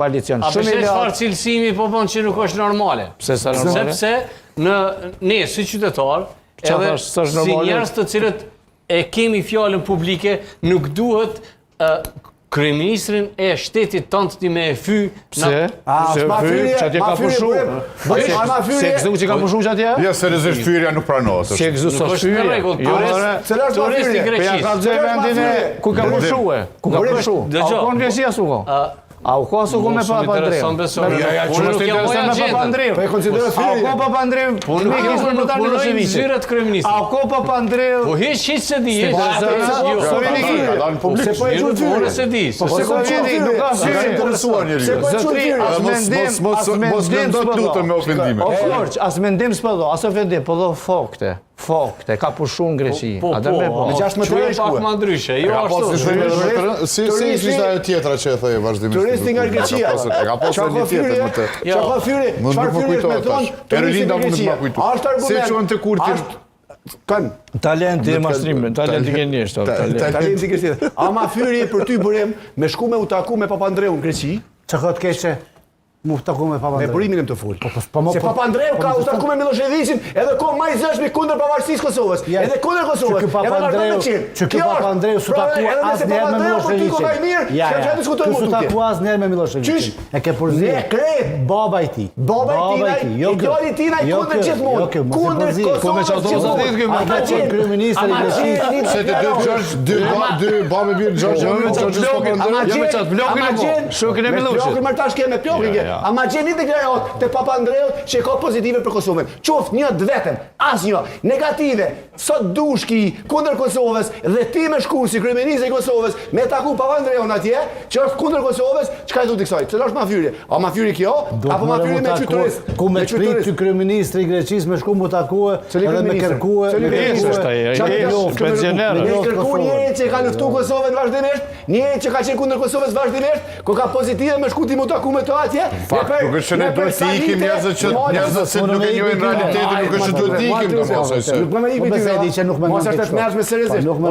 koalicion. A përse çfarë cilësimi po bën që nuk është normale? Pse sa normale? Sepse ne si qytetar, edhe si njerëz të cilët e kemi fjalën publike, nuk duhet kryeministrin e shtetit tonë me e fy. Pse? Që atje ka pushu? Se këzu që ka pushu që atje? Jo, seriozisht fyrja nuk pranohet. Se këzu së fyrja? Turist i Greqisë. Ja ka të vendin e ku ka pushu e? Ku ka pushu? A u konë Greqia su ko? A u konë su ko me Papandreou? Ja, që më interesant me Papandreou. Po e konsideroj A u ko Papandreou? Nuk punojnë në zyrat kryeministrit. A u ko Papandreou? Po hiç se di. Se po e Ju çu unë se di. Po se po e nuk ka Se interesuar njeriu. Se po e çu Mos mendo të lutem me ofendime. O forç, as mendim s'po do, as ofendim, po do fakte. Fakte, ka pushu në Greqi. Po, me 16 e pak më ndryshe, jo ashtu. Si ishte ajo tjetra që e thoi vazhdimisht? Turisti nga Greqia. Ka pasur një tjetër më të. Çfarë fyri? Çfarë fyri me ton? Erlinda mund të më kujtoj. Është argument. Se çon të kurtin. Talenti e mastrimit, talenti gjenisht. Talenti gjenisht. Ama fyri për ty burem me shku me u taku me Papandreou në Greqi. Çka ka të keqe? Mu taku me Papandreou. Me burimin e më të fol. Se Papandreou ka u taku me Miloševićin, edhe ko maj zëshmi kundër pavarësisë Kosovës, edhe kundër Kosovës. Që ky Papandreou su taku asnjëherë me Miloševićin. Ja, su taku asnjëherë me Miloševićin. E ke përzi. Ne kret baba i tij. Baba i tij, i djali tina i kundër gjithmonë. Kundër Kosovës. Ata që kryeministri i Greqisë. Se të dy babë birë Gjorgj Papandreou. Shokën e Milošit. Martash me Pjokin. Ama gjeni deklarat të Papandreou që ka pozitive për Kosovën. Qoft një të vetëm, asnjë negative. Sot dushki kundër Kosovës dhe ti me shku si kryeminist i Kosovës me taku Papandreun atje, që është kundër Kosovës, çka e du të kësaj? Cila është mafyri? A mafyri kjo? Apo mafyri me qytetarist? Ku me prit ty kryeministri i Greqisë me shku mu takue edhe me kërkue. Pensioner. Ne kërkuan njëri që ka luftu Kosovën vazhdimisht, njëri që ka qenë kundër Kosovës vazhdimisht, ku ka pozitive me shku ti mu taku me to atje. Fakt, nuk është që ne duhet të ikim njerëzit që se nuk e njohin realitetin, nuk është që duhet të ikim domosdoshmë. Nuk më ikmi ty. Mos është të mëshme seriozisht. Nuk më